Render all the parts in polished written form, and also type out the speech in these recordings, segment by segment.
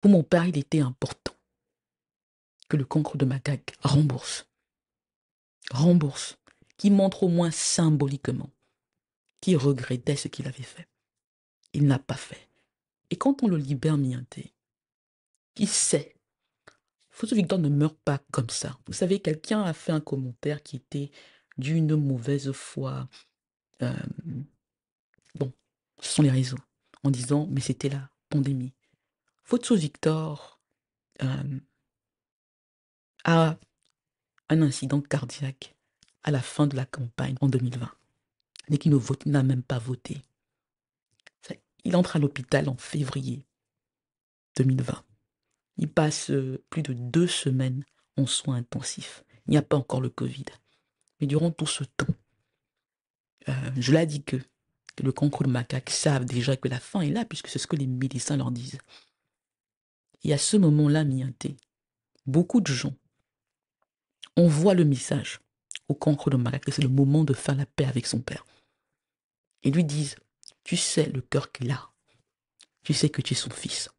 Pour mon père, il était important que le cancre de macaque rembourse, qui montre au moins symboliquement qu'il regrettait ce qu'il avait fait. Il n'a pas fait. Et quand on le libère, Mianté, il sait. Fosso Victor ne meurt pas comme ça. Vous savez, quelqu'un a fait un commentaire qui était d'une mauvaise foi. euh, bon, ce sont les réseaux. En disant, mais c'était la pandémie. Fosso Victor a un incident cardiaque à la fin de la campagne en 2020. Et qu'il n'a même pas voté. Il entre à l'hôpital en février 2020. Il passe plus de 2 semaines en soins intensifs. Il n'y a pas encore le Covid. Mais durant tout ce temps, je l'ai dit que le cancre de macaque savent déjà que la fin est là, puisque c'est ce que les médecins leur disent. Et à ce moment-là, Mianté, beaucoup de gens envoient le message au cancre de macaque que c'est le moment de faire la paix avec son père. Et lui disent, tu sais le cœur qu'il a. Tu sais que tu es son fils.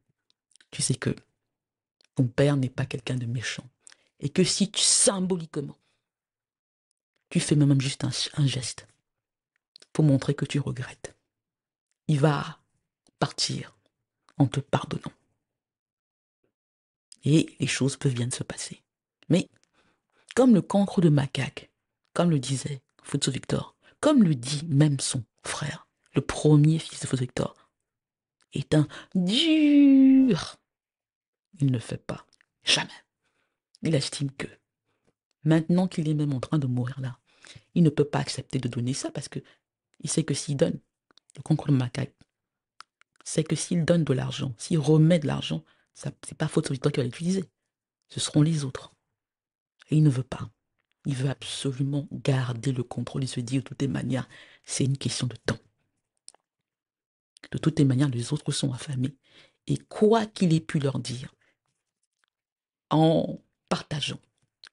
Tu sais que ton père n'est pas quelqu'un de méchant. Et que si tu, symboliquement, tu fais même juste un geste pour montrer que tu regrettes, il va partir en te pardonnant. Et les choses peuvent bien se passer. Mais comme le cancre de macaque, comme le disait Fosso Victor, comme le dit même son frère, le premier fils de Fosso Victor, est un dur. Il ne fait pas. Jamais. Il estime que, maintenant qu'il est même en train de mourir là, il ne peut pas accepter de donner ça parce que il sait que s'il donne, le cancre de macaque, c'est que s'il donne de l'argent, s'il remet de l'argent, ça c'est pas Fosso Victor qui va l'utiliser. Ce seront les autres. Et il ne veut pas. Il veut absolument garder le contrôle. Il se dit de toutes les manières, c'est une question de temps. De toutes les manières, les autres sont affamés. Et quoi qu'il ait pu leur dire, en partageant,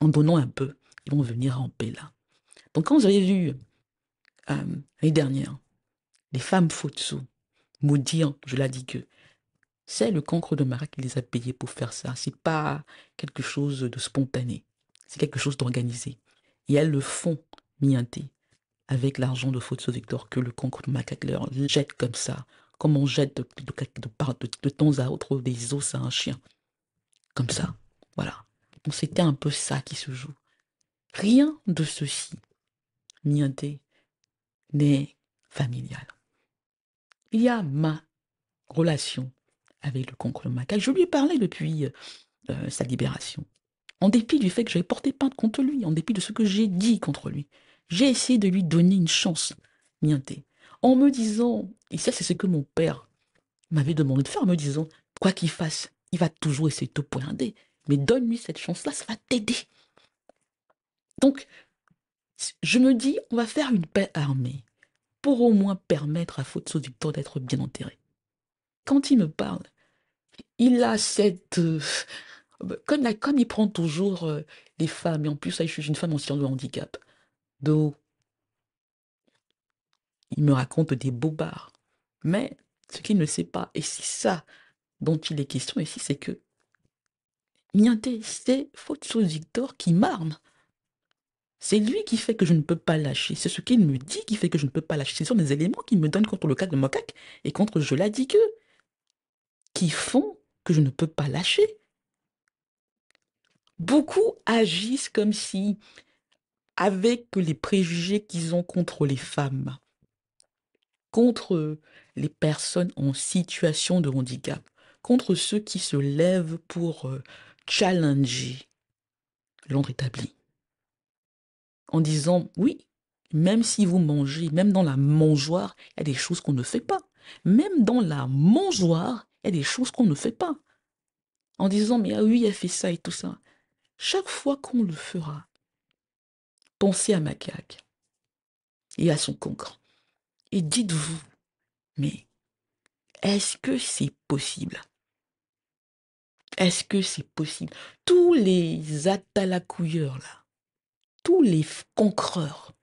en donnant un peu, ils vont venir en paix là. Donc quand vous avez vu l'année dernière, les femmes Futsu maudire, je l'ai dit que c'est le cancre de Marat qui les a payés pour faire ça. C'est pas quelque chose de spontané. C'est quelque chose d'organisé. Et elles le font, mienté, avec l'argent de Futsu Victor que le cancre de macaque leur jette comme ça. Comme on jette de temps à autre des os à un chien. Comme ça. Voilà. Donc c'était un peu ça qui se joue. Rien de ceci, mienté, n'est familial. Il y a ma relation avec le cancre de macaque. Je lui ai parlé depuis sa libération. En dépit du fait que j'avais porté plainte contre lui, en dépit de ce que j'ai dit contre lui, j'ai essayé de lui donner une chance, mienté, en me disant, et ça c'est ce que mon père m'avait demandé de faire, en me disant, quoi qu'il fasse, il va toujours essayer de te poignarder, mais donne-lui cette chance-là, ça va t'aider. Donc, je me dis, on va faire une paix armée, pour au moins permettre à Futsu Victor d'être bien enterré. Quand il me parle, il a cette... comme il prend toujours les femmes, et en plus, je suis une femme en situation de handicap. Donc, il me raconte des bobards. Mais ce qu'il ne sait pas, et c'est ça dont il est question ici, c'est que Niente, c'est Futsu Victor qui m'arme. C'est lui qui fait que je ne peux pas lâcher. C'est ce qu'il me dit qui fait que je ne peux pas lâcher. Ce sont des éléments qu'il me donne contre le cas de Mokak et contre Je l'ai dit que, qui font que je ne peux pas lâcher. Beaucoup agissent comme si, avec les préjugés qu'ils ont contre les femmes, contre les personnes en situation de handicap, contre ceux qui se lèvent pour challenger l'ordre établi, en disant oui, même si vous mangez, même dans la mangeoire, il y a des choses qu'on ne fait pas. Même dans la mangeoire, il y a des choses qu'on ne fait pas. En disant mais ah oui, elle fait ça et tout ça. Chaque fois qu'on le fera, pensez à Macaque et à son cancre. Et dites-vous, mais est-ce que c'est possible? Est-ce que c'est possible? Tous les atalacouilleurs là, tous les cancreurs,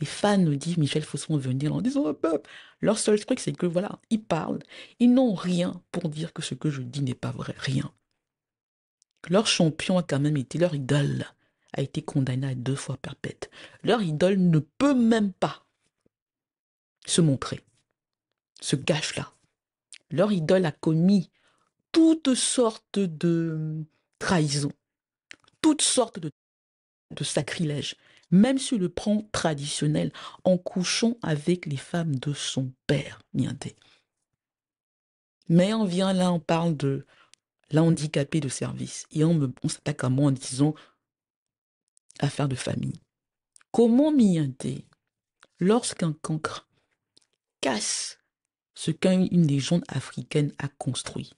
Les fans disent Michel Fosson venir en disant oh, peuple. Leur seul truc, c'est que voilà, ils parlent. Ils n'ont rien pour dire que ce que je dis n'est pas vrai. Rien. Leur champion a quand même été, leur idole a été condamné à 2 fois perpète. Leur idole ne peut même pas se montrer, se cache là. Leur idole a commis toutes sortes de trahisons, toutes sortes de sacrilèges, même sur le plan traditionnel, en couchant avec les femmes de son père, Nianté. Mais on vient là, on parle de l'handicapé de service, et on s'attaque à moi en disant affaire de famille. Comment Nianté, lorsqu'un cancre casse ce qu'une légende africaine a construit,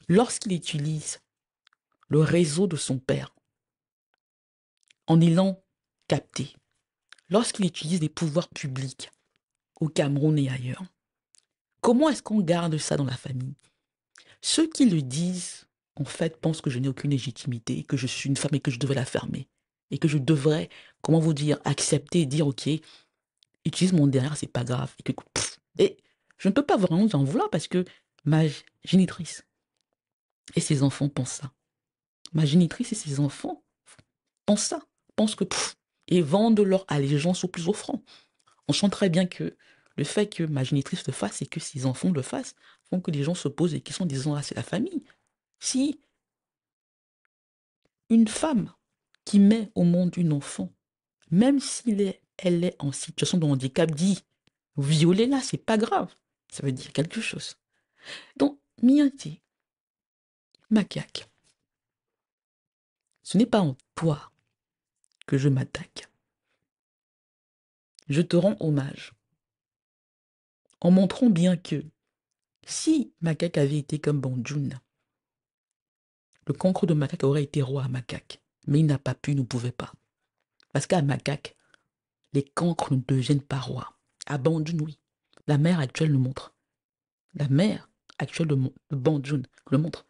lorsqu'il utilise le réseau de son père en ayant capté, lorsqu'il utilise les pouvoirs publics au Cameroun et ailleurs, comment est-ce qu'on garde ça dans la famille? Ceux qui le disent, en fait, pensent que je n'ai aucune légitimité, et que je suis une femme et que je devrais la fermer. Et que je devrais, comment vous dire, accepter et dire, ok, utilise mon derrière, c'est pas grave. Et je ne peux pas vraiment en vouloir parce que ma génitrice et ses enfants pensent ça. Ma génitrice et ses enfants pensent ça. Pensent que, et vendent leur allégeance au plus offrant. On sent très bien que le fait que ma génitrice le fasse et que ses enfants le fassent font que les gens se posent des questions en disant, ah, c'est la famille. Si une femme qui met au monde un enfant, même si elle est en situation de handicap, dit violez-la, c'est pas grave. Ça veut dire quelque chose. Donc, Mianti, macaque, ce n'est pas en toi que je m'attaque. Je te rends hommage en montrant bien que si Macaque avait été comme Banjoun, le cancre de Macaque aurait été roi à Macaque. Mais il n'a pas pu, il ne pouvait pas. Parce qu'à Macaque, les cancres ne deviennent pas rois. À Banjoun, oui. La mère actuelle le montre. La mère actuelle de Banjoun le montre.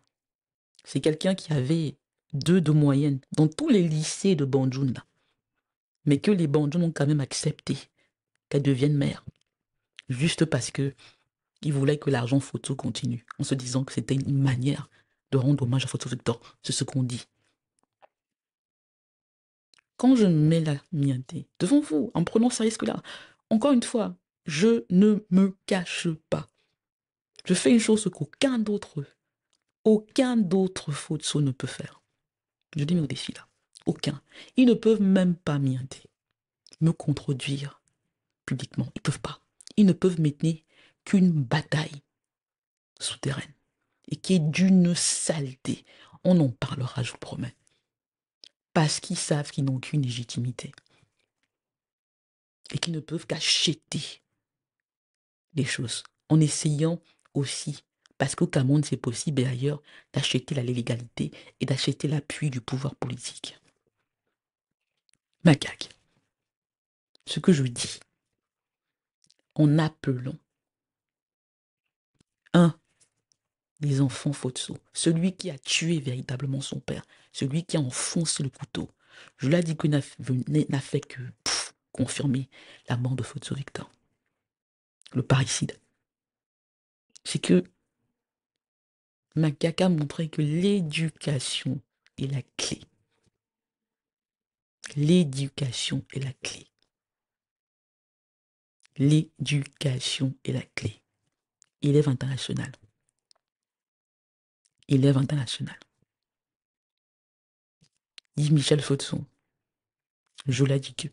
C'est quelqu'un qui avait 2 de moyenne dans tous les lycées de Banjoun. Là. Mais que les Banjoun ont quand même accepté qu'elle devienne mère. Juste parce que ils voulaient que l'argent photo continue. En se disant que c'était une manière de rendre hommage à Photo Victor. C'est ce qu'on dit. Quand je mets la mienté devant vous, en prenant ce risque-là, encore une fois, je ne me cache pas. Je fais une chose qu'aucun d'autre photo ne peut faire. Je dis mes défis là. Aucun. Ils ne peuvent même pas mienter, me contredire publiquement. Ils ne peuvent pas. Ils ne peuvent mener qu'une bataille souterraine et qui est d'une saleté. On en parlera, je vous promets. Parce qu'ils savent qu'ils n'ont aucune légitimité et qu'ils ne peuvent qu'acheter les choses en essayant aussi, parce qu'au Cameroun c'est possible et ailleurs, d'acheter la légalité et d'acheter l'appui du pouvoir politique. Macaque, ce que je dis en appelant un des enfants Fotso, celui qui a tué véritablement son père, celui qui a enfoncé le couteau, je l'ai dit que n'a fait que confirmer la mort de Fotso Victor, le parricide. C'est que Macaque a montré que l'éducation est la clé. L'éducation est la clé. L'éducation est la clé. Élève international. Élève international. Dit Michel Fotson. Je l'ai dit que.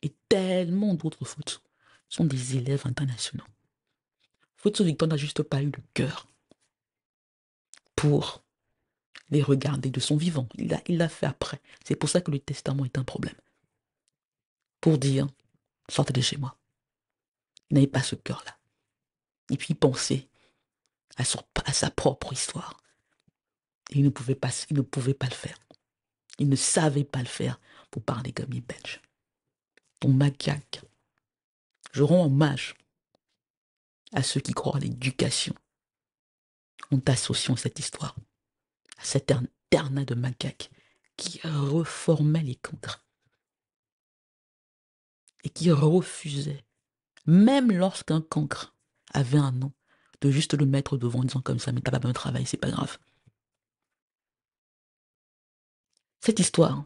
Et tellement d'autres Fotson sont des élèves internationaux. Fotson Victor n'a juste pas eu le cœur pour les regarder de son vivant. Il l'a fait après. C'est pour ça que le testament est un problème. Pour dire, sortez de chez moi. Il n'avait pas ce cœur-là. Et puis penser à sa propre histoire. Et il ne pouvait pas le faire. Il ne savait pas le faire pour parler comme il belge. Ton macaque. Je rends hommage à ceux qui croient à l'éducation en t'associant à cette histoire, à cet internat de macaques qui reformait les cancres. et qui refusait, même lorsqu'un cancre avait un nom, de juste le mettre devant en disant comme ça, mais t'as pas besoin de travail, c'est pas grave. Cette histoire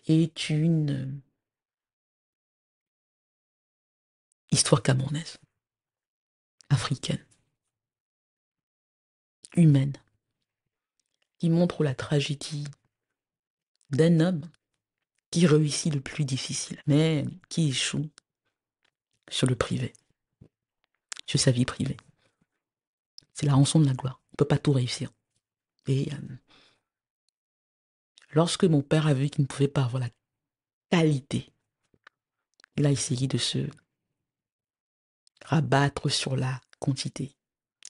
est une histoire camerounaise, africaine, humaine, qui montre la tragédie d'un homme qui réussit le plus difficile, mais qui échoue sur le privé, sur sa vie privée. C'est la rançon de la gloire. On ne peut pas tout réussir. Et lorsque mon père a vu qu'il ne pouvait pas avoir la qualité, il a essayé de se rabattre sur la quantité.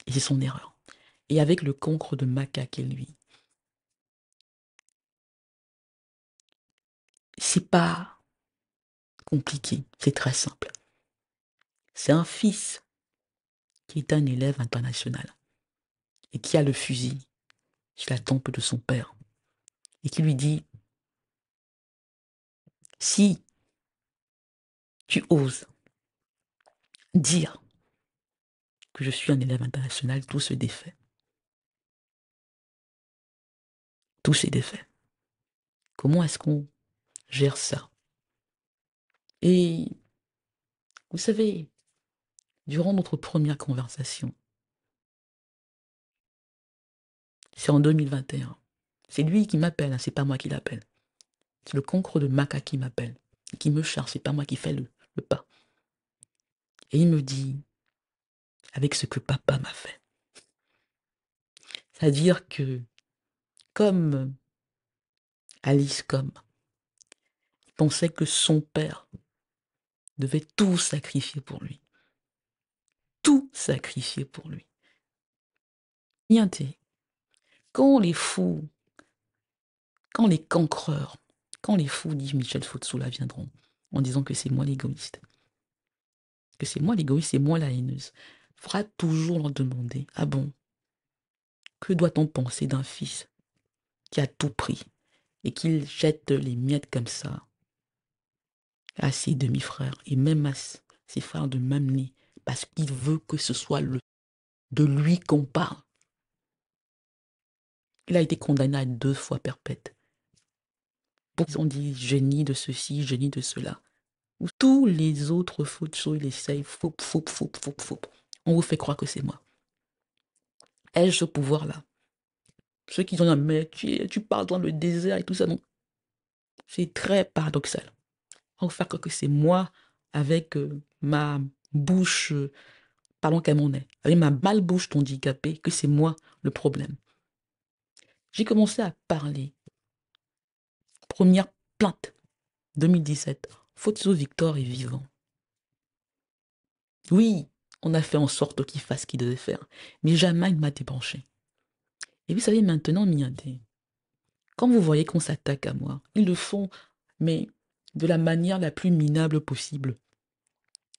Et c'est son erreur. Et avec le cancre de macaque et lui, c'est pas compliqué, c'est très simple. C'est un fils qui est un élève international et qui a le fusil sur la tempe de son père et qui lui dit, si tu oses dire que je suis un élève international, tout se défait. Tout s'est défait. Comment est-ce qu'on gère ça? Et vous savez, durant notre première conversation, c'est en 2021, c'est lui qui m'appelle, hein, c'est pas moi qui l'appelle. C'est le cancre de macaque qui m'appelle, qui me charge, c'est pas moi qui fais le pas. Et il me dit, avec ce que papa m'a fait. C'est-à-dire que, comme Alice, comme, il pensait que son père devait tout sacrifier pour lui. Tout sacrifier pour lui. Quand les fous, quand les cancreurs, quand les fous, dit Michel Fotsoula, viendront en disant que c'est moi l'égoïste, que c'est moi l'égoïste, c'est moi la haineuse, faudra toujours leur demander, ah bon, que doit-on penser d'un fils qui a tout pris et qu'il jette les miettes comme ça à ses demi-frères et même à ses frères de même nez parce qu'il veut que ce soit de lui qu'on parle. Il a été condamné à 2 fois perpète. Ils ont dit génie de ceci, génie de cela. Tous les autres Fotso, ils essayent, foup. On vous fait croire que c'est moi. Ai-je ce pouvoir-là? Ceux qui ont dit, mais tu parles dans le désert et tout ça, non. C'est très paradoxal. On va faire croire que c'est moi avec ma bouche, parlons camerounais, avec ma malbouche handicapée, que c'est moi le problème. J'ai commencé à parler. Première plainte, 2017. Fotso Victor est vivant. Oui, on a fait en sorte qu'il fasse ce qu'il devait faire, mais jamais il m'a débranché. Et vous savez, maintenant, Mianté, quand vous voyez qu'on s'attaque à moi, ils le font, mais de la manière la plus minable possible.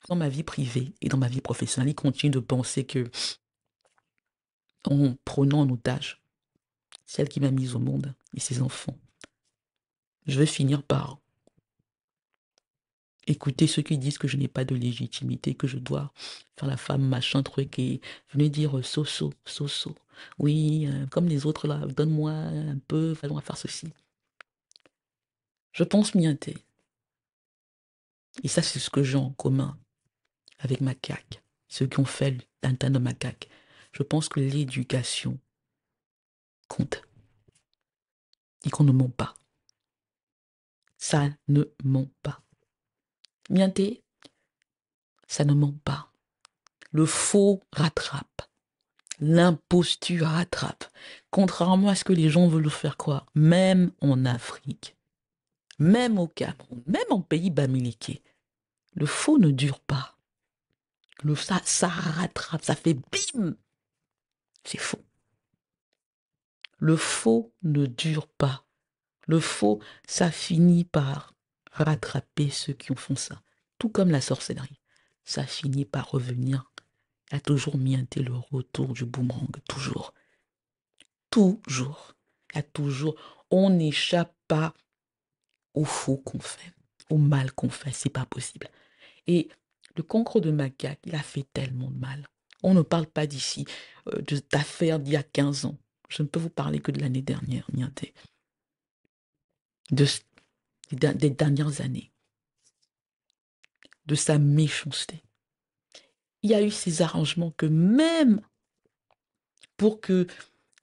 Dans ma vie privée et dans ma vie professionnelle, ils continuent de penser que, en prenant en otage celle qui m'a mise au monde et ses enfants, je vais finir par écouter ceux qui disent que je n'ai pas de légitimité, que je dois faire la femme machin truc et venir dire so. Oui, comme les autres là, donne-moi un peu, on va faire ceci. Je pense Mianté. Et ça, c'est ce que j'ai en commun avec Macaque, ceux qui ont fait l'interne de Macaque. Je pense que l'éducation compte et qu'on ne ment pas. Ça ne ment pas. Mianté, ça ne ment pas. Le faux rattrape. L'imposture rattrape. Contrairement à ce que les gens veulent nous faire croire, même en Afrique, même au Cameroun, même en pays bamiliqués, le faux ne dure pas. Ça rattrape, ça fait bim. C'est faux. Le faux ne dure pas. Le faux, ça finit par rattraper ceux qui font ça. Tout comme la sorcellerie. Ça finit par revenir. Il y a toujours miinté le retour du boomerang. Toujours. Toujours. Il y a toujours. On n'échappe pas au faux qu'on fait. au mal qu'on fait, c'est pas possible. Et le cancre de macaque, il a fait tellement de mal. On ne parle pas d'ici, d'affaires d'il y a 15 ans. Je ne peux vous parler que de l'année dernière, Nianté. De, des dernières années. De sa méchanceté. Il y a eu ces arrangements que même pour que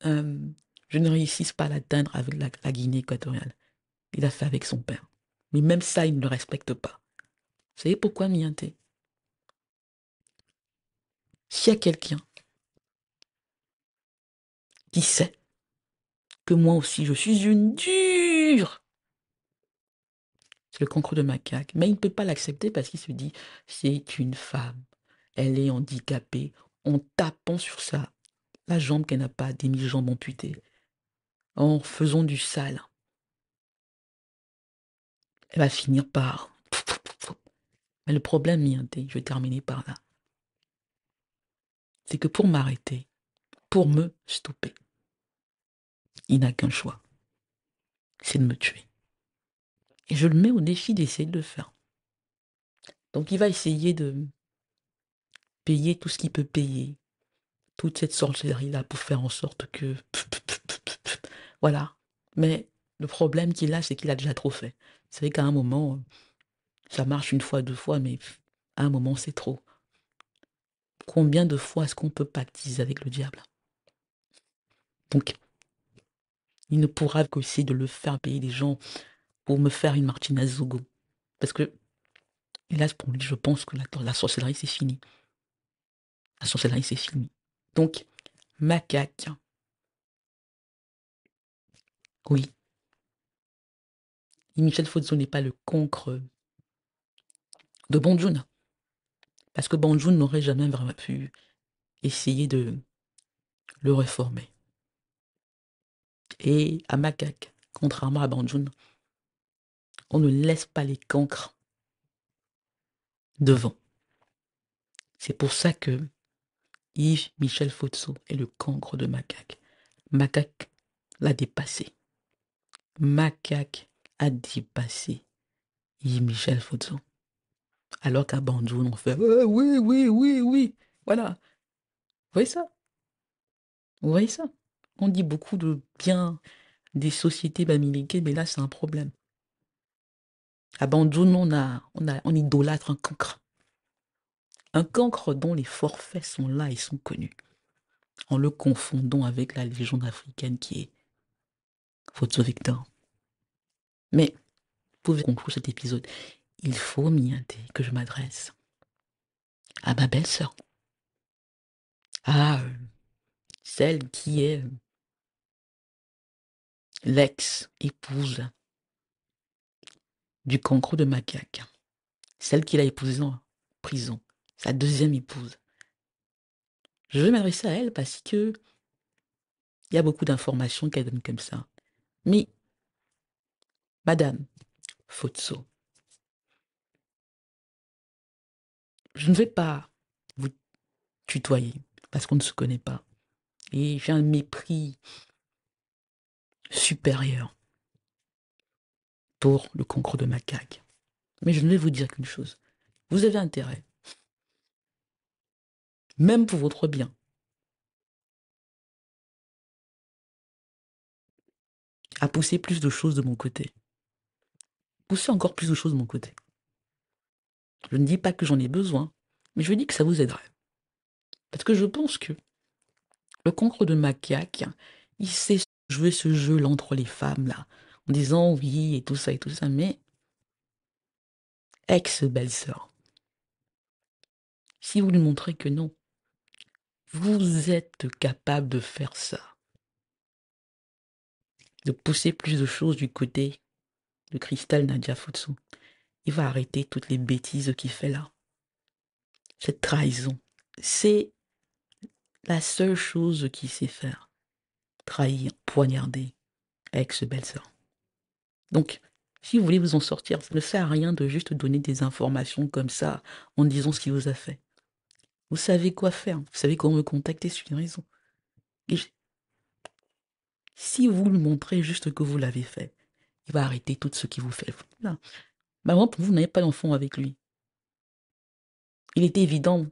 je ne réussisse pas à l'atteindre avec la Guinée équatoriale, il a fait avec son père. Mais même ça, il ne le respecte pas. Vous savez pourquoi, Nianté? S'il y a quelqu'un qui sait que moi aussi je suis une dure, c'est le cancre de macaque. Mais il ne peut pas l'accepter parce qu'il se dit, c'est une femme. Elle est handicapée. En tapant sur ça, la jambe qu'elle n'a pas, des mi-jambes amputées, en faisant du sale, elle va finir par... Mais le problème, Nianté, je vais terminer par là, c'est que pour m'arrêter, pour me stopper, il n'a qu'un choix, c'est de me tuer. Et je le mets au défi d'essayer de le faire. Donc il va essayer de payer tout ce qu'il peut payer, toute cette sorcellerie-là pour faire en sorte que... Voilà. Mais le problème qu'il a, c'est qu'il a déjà trop fait. C'est vrai qu'à un moment, ça marche une fois, deux fois, mais à un moment, c'est trop. Combien de fois est-ce qu'on peut pactiser avec le diable? Donc, il ne pourra qu'essayer de le faire payer des gens pour me faire une Martinez Zogo. Parce que, hélas pour lui, je pense que la sorcellerie, c'est fini. La sorcellerie, c'est fini. Donc, macaque, oui. Et Michel Fozzo n'est pas le cancre de Bonjoun. Parce que Bonjoun n'aurait jamais vraiment pu essayer de le réformer. Et à macaque, contrairement à Banjoun, on ne laisse pas les cancres devant. C'est pour ça que Yves Michel Fozzo est le cancre de macaque. Macaque l'a dépassé. Macaque a dépassé Yves Michel Fozzo. Alors qu'à Banjoun, on fait oui, oui, oui, oui. Voilà. Vous voyez ça? Vous voyez ça? On dit beaucoup de bien des sociétés bamileke, mais là, c'est un problème. À Banjoun, on idolâtre un cancre. Un cancre dont les forfaits sont là et sont connus, en le confondant avec la légende africaine qui est Fozzo Victor. Mais, pour conclure cet épisode, il faut, Mianté, que je m'adresse à ma belle-sœur, à celle qui est l'ex-épouse du cancre de macaque, celle qu'il a épousée en prison, sa deuxième épouse. Je vais m'adresser à elle parce que il y a beaucoup d'informations qu'elle donne comme ça. Mais, Madame Fozzo, je ne vais pas vous tutoyer parce qu'on ne se connaît pas. Et j'ai un mépris supérieur pour le cancre de macaque. Mais je ne vais vous dire qu'une chose. Vous avez intérêt, même pour votre bien, à pousser plus de choses de mon côté. Pousser encore plus de choses de mon côté. Je ne dis pas que j'en ai besoin, mais je dis que ça vous aiderait. Parce que je pense que le cancre de macaque, il sait jouer ce jeu-là entre les femmes, là, en disant oui et tout ça, mais ex-belle-sœur, si vous lui montrez que non, vous êtes capable de faire ça, de pousser plus de choses du côté de Cristal Nadia Futsu, il va arrêter toutes les bêtises qu'il fait là. Cette trahison, c'est la seule chose qu'il sait faire. Trahir, poignarder ex-belle-sœur. Donc, si vous voulez vous en sortir, ça ne sert à rien de juste donner des informations comme ça en disant ce qu'il vous a fait. Vous savez quoi faire, vous savez comment me contacter sur les réseaux. Et si vous lui montrez juste que vous l'avez fait, il va arrêter tout ce qui vous fait. Voilà. Maman, pour vous, n'avez pas d'enfant avec lui. Il était évident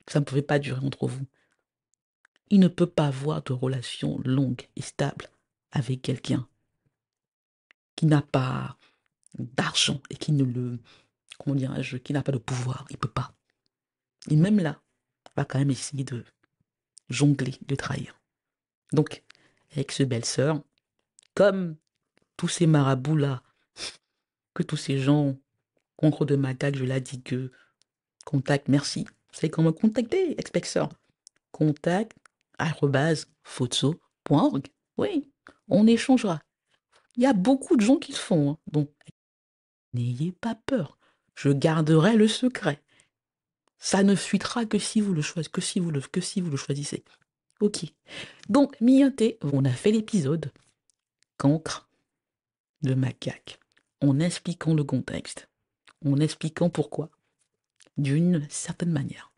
que ça ne pouvait pas durer entre vous. Il ne peut pas avoir de relation longue et stable avec quelqu'un qui n'a pas d'argent et qui ne le, comment dirais-je, qui n'a pas de pouvoir. Il ne peut pas. Et même là, il va quand même essayer de jongler, de trahir. Donc, ex-belle-sœur, comme tous ces marabouts-là, que tous ces gens contre de Magog, je l'ai dit que contact, merci. Vous savez comment contacter, ex-belle-sœur? Contact, @foto.org. Oui, on échangera. Il y a beaucoup de gens qui le font. Hein. Donc, n'ayez pas peur. Je garderai le secret. Ça ne fuitera que si vous le choisissez, que si vous le choisissez. Ok. Donc, Mianté, on a fait l'épisode cancre de macaque, en expliquant le contexte, en expliquant pourquoi, d'une certaine manière.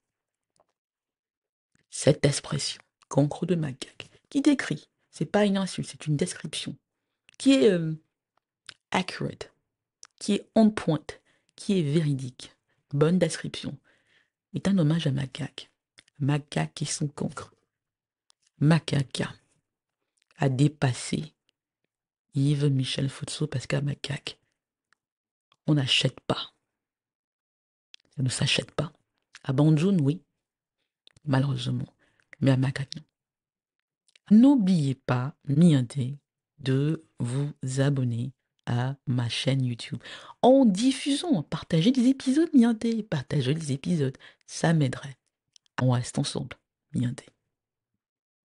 Cette expression, cancre de macaque, qui décrit, c'est pas une insulte, c'est une description, qui est accurate, qui est on point, qui est véridique, bonne description, est un hommage à Macaque. Macaque et son cancre. Macaque a dépassé Yves Michel Futso parce qu'à Macaque, on n'achète pas. Ça ne s'achète pas. À Banjoun, oui, malheureusement. Mais à Macaque, non. N'oubliez pas, Miandé, de vous abonner à ma chaîne YouTube. En diffusant, partagez des épisodes, Miandé. Partagez les épisodes. Ça m'aiderait. On reste ensemble, Miandé.